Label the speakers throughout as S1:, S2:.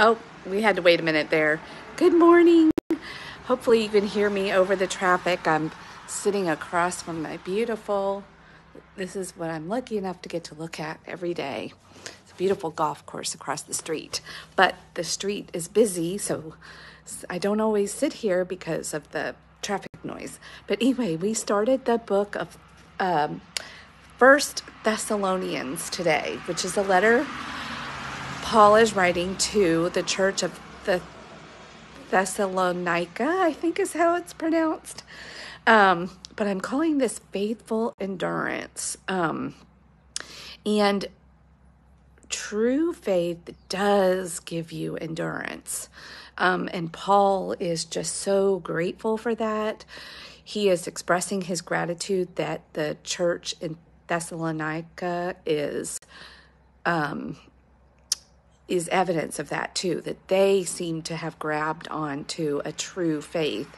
S1: Oh, we had to wait a minute there. Good morning. Hopefully you can hear me over the traffic. I'm sitting across from this is what I'm lucky enough to get to look at every day. It's a beautiful golf course across the street, but the street is busy, so I don't always sit here because of the traffic noise. But anyway, we started the book of First Thessalonians today, which is a letter Paul is writing to the church of the Thessalonica, I think is how it's pronounced. But I'm calling this faithful endurance. And true faith does give you endurance. And Paul is just so grateful for that. He is expressing his gratitude that the church in Thessalonica is evidence of that too, that they seem to have grabbed on to a true faith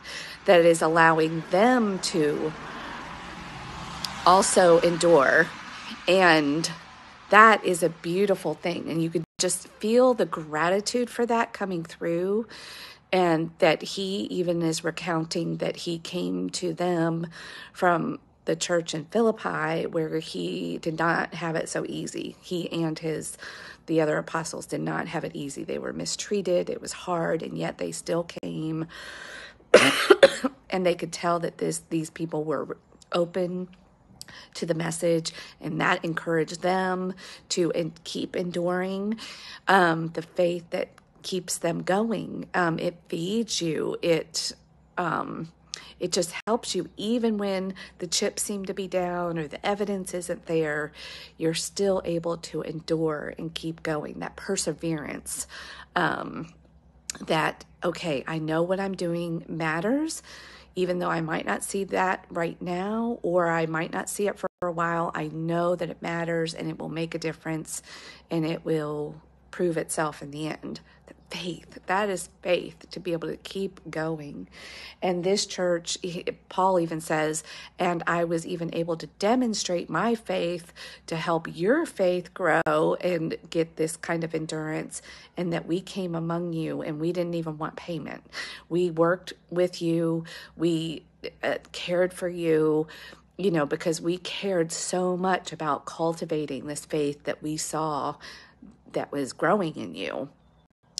S1: that is allowing them to also endure. And that is a beautiful thing. And you could just feel the gratitude for that coming through. And that he even is recounting that he came to them from the church in Philippi, where he did not have it so easy. He and the other apostles did not have it easy. They were mistreated. It was hard, and yet they still came. And they could tell that these people were open to the message, and that encouraged them to keep enduring. The faith that keeps them going. It feeds you. It just helps you even when the chips seem to be down or the evidence isn't there. You're still able to endure and keep going. That perseverance, that, okay, I know what I'm doing matters, even though I might not see that right now, or I might not see it for a while. I know that it matters and it will make a difference and it will prove itself in the end. Faith, that is faith, to be able to keep going. And this church, Paul even says, and I was even able to demonstrate my faith to help your faith grow and get this kind of endurance, and that we came among you and we didn't even want payment. We worked with you, we cared for you, because we cared so much about cultivating this faith that we saw that was growing in you.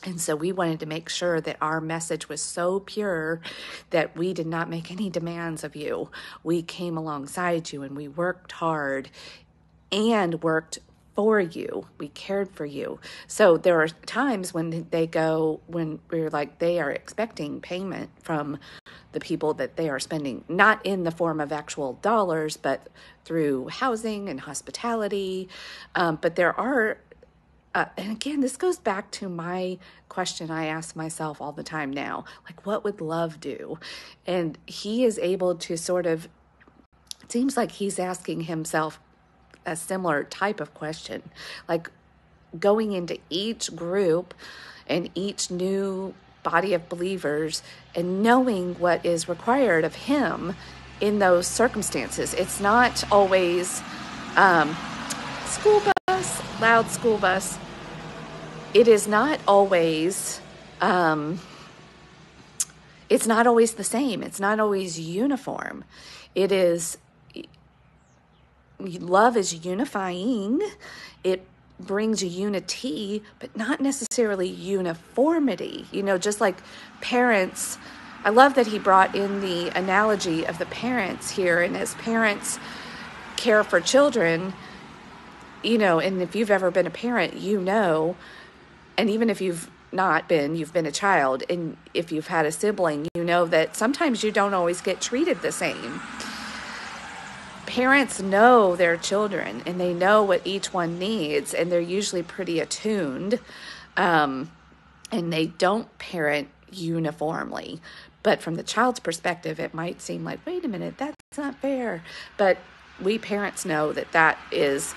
S1: And so we wanted to make sure that our message was so pure that we did not make any demands of you. We came alongside you and we worked hard and worked for you. We cared for you. So there are times when we're like, they are expecting payment from the people that they are spending, not in the form of actual dollars, but through housing and hospitality. But there are and again, this goes back to my question I ask myself all the time now, like, what would love do? And he is able to it seems like he's asking himself a similar type of question, like going into each group and each new body of believers and knowing what is required of him in those circumstances. It's not always loud school bus. It is not always, it's not always the same. It's not always uniform. Love is unifying. It brings unity, but not necessarily uniformity. Just like parents, I love that he brought in the analogy of the parents here. And as parents care for children, and if you've ever been a parent, and even if you've not been, you've been a child, and if you've had a sibling, that sometimes you don't always get treated the same. Parents know their children, and they know what each one needs, and they're usually pretty attuned, and they don't parent uniformly. But from the child's perspective, it might seem like, wait a minute, that's not fair. But we parents know that is,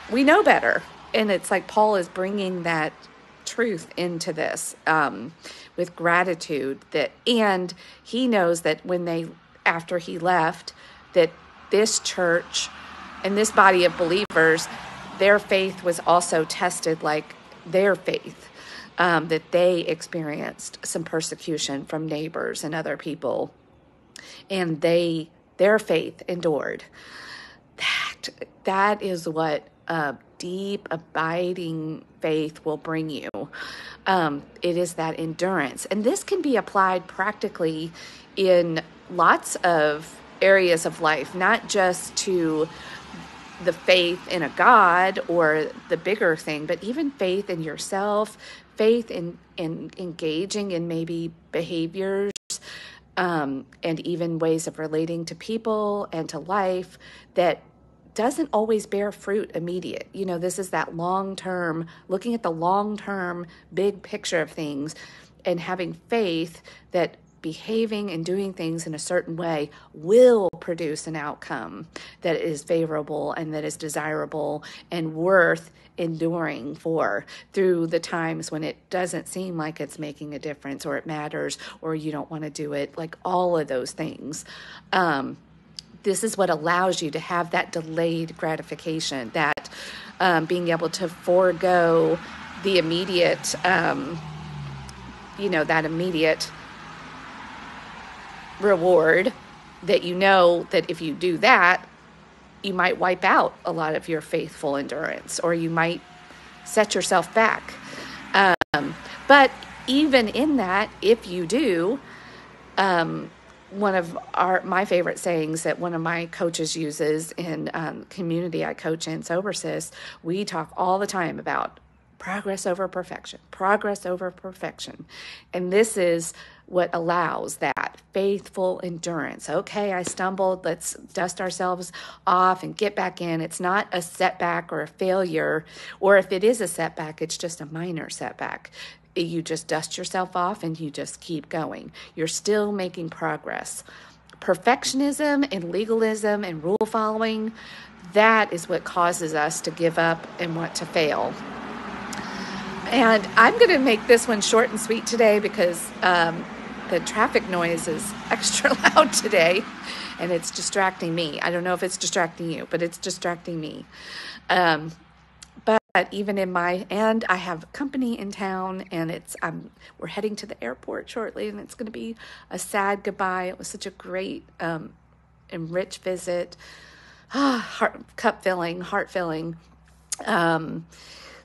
S1: we know better. And it's like Paul is bringing that truth into this with gratitude, and he knows that after he left, that this church and this body of believers, their faith was also tested like their faith, that they experienced some persecution from neighbors and other people, and their faith endured. That is what a deep, abiding faith will bring you. It is that endurance. And this can be applied practically in lots of areas of life, not just to the faith in a God or the bigger thing, but even faith in yourself, faith in engaging in maybe behaviors, and even ways of relating to people and to life that doesn't always bear fruit immediate. This is that long-term, looking at the long-term big picture of things and having faith that behaving and doing things in a certain way will produce an outcome that is favorable and that is desirable and worth enduring for through the times when it doesn't seem like it's making a difference or it matters or you don't want to do it, like all of those things. This is what allows you to have that delayed gratification, that being able to forego the immediate, that immediate reward that that if you do that, you might wipe out a lot of your faithful endurance, or you might set yourself back. But even in that, if you do, one of my favorite sayings that one of my coaches uses in community I coach in, SoberSys, we talk all the time about progress over perfection, progress over perfection. And this is what allows that faithful endurance. Okay, I stumbled. Let's dust ourselves off and get back in. It's not a setback or a failure, or if it is a setback, it's just a minor setback. You just dust yourself off and you just keep going. You're still making progress. Perfectionism and legalism and rule following, that is what causes us to give up and want to fail. And I'm going to make this one short and sweet today because the traffic noise is extra loud today and it's distracting me. I don't know if it's distracting you, but it's distracting me. But even and I have company in town, and we're heading to the airport shortly, and it's going to be a sad goodbye. It was such a great and rich visit, heart filling.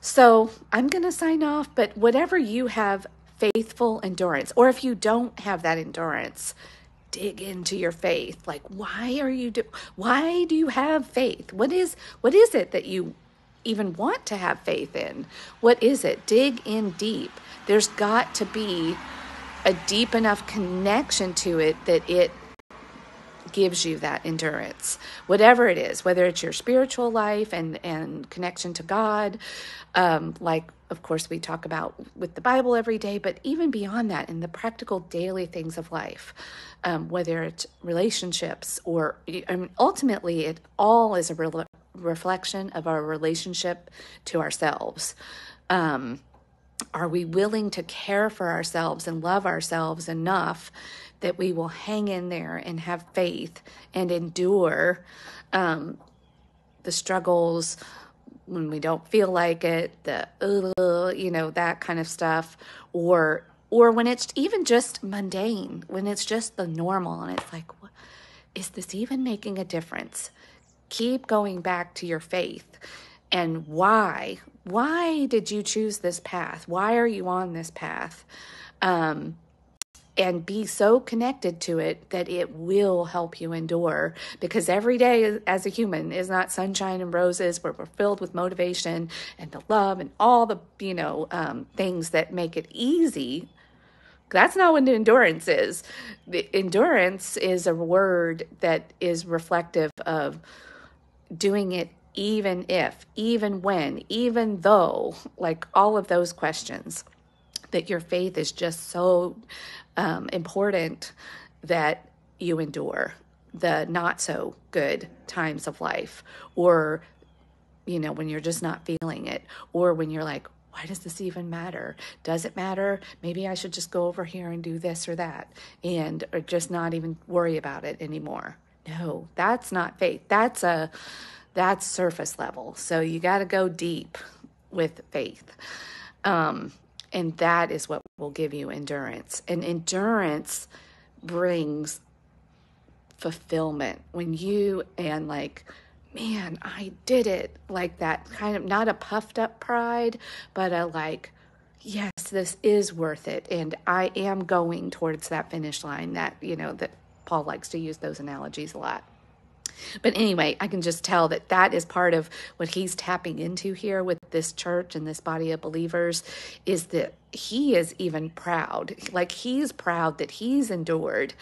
S1: So I'm going to sign off, but whatever you have faithful endurance, or if you don't have that endurance, dig into your faith. Like, why do you have faith? What is it that you even want to have faith in? What is it? Dig in deep. There's got to be a deep enough connection to it that it gives you that endurance, whatever it is, whether it's your spiritual life and connection to God, like of course we talk about with the Bible every day, but even beyond that in the practical daily things of life, whether it's relationships or ultimately it all is a reflection of our relationship to ourselves. Are we willing to care for ourselves and love ourselves enough that we will hang in there and have faith and endure the struggles when we don't feel like it, that kind of stuff, or when it's even just mundane, when it's just the normal and it's like, is this even making a difference? Keep going back to your faith and why. Why did you choose this path? Why are you on this path? And be so connected to it that it will help you endure, because every day as a human is not sunshine and roses where we're filled with motivation and the love and all the, things that make it easy. That's not what endurance is. The endurance is a word that is reflective of doing it even if, even when, even though, like all of those questions, that your faith is just so important that you endure the not so good times of life, or, when you're just not feeling it, or when you're like, why does this even matter? Does it matter? Maybe I should just go over here and do this or that, or just not even worry about it anymore. No, that's not faith. That's surface level. So you got to go deep with faith. And that is what will give you endurance. And endurance brings fulfillment when you and like, man, I did it. Like that kind of, not a puffed up pride, but a like, yes, this is worth it. And I am going towards that finish line that, that Paul likes to use those analogies a lot. But anyway, I can just tell that that is part of what he's tapping into here with this church and this body of believers, is that he is even proud. Like he's proud that he's endured.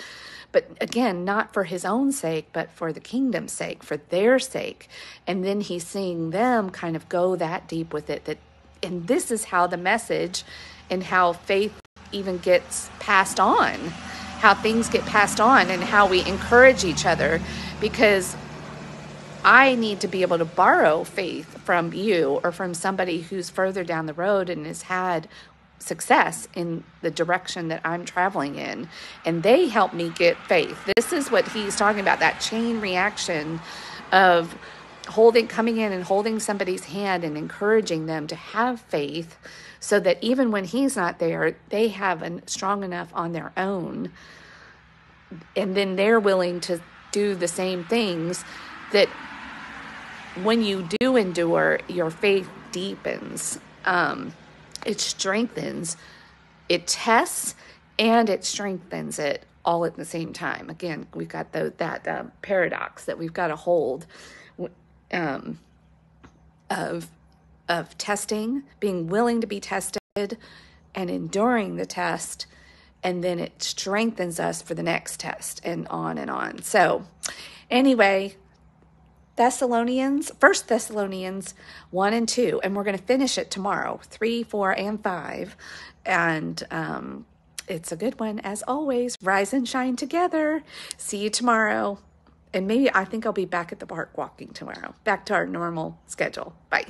S1: But again, not for his own sake, but for the kingdom's sake, for their sake. And then he's seeing them kind of go that deep with it. And this is how the message and how faith even gets passed on, how things get passed on and how we encourage each other. Because I need to be able to borrow faith from you or from somebody who's further down the road and has had success in the direction that I'm traveling in. And they help me get faith. This is what he's talking about, that chain reaction of coming in and holding somebody's hand and encouraging them to have faith so that even when he's not there, they have strong enough on their own. And then they're willing to do the same things, that when you do endure, your faith deepens, it strengthens, it tests, and it strengthens it all at the same time. Again, we've got that paradox that we've got to hold of testing, being willing to be tested, and enduring the test. And then it strengthens us for the next test, and on and on. So anyway, 1 Thessalonians 1 and 2, and we're going to finish it tomorrow, 3, 4, and 5. And it's a good one, as always. Rise and shine together. See you tomorrow. And maybe I think I'll be back at the park walking tomorrow. Back to our normal schedule. Bye.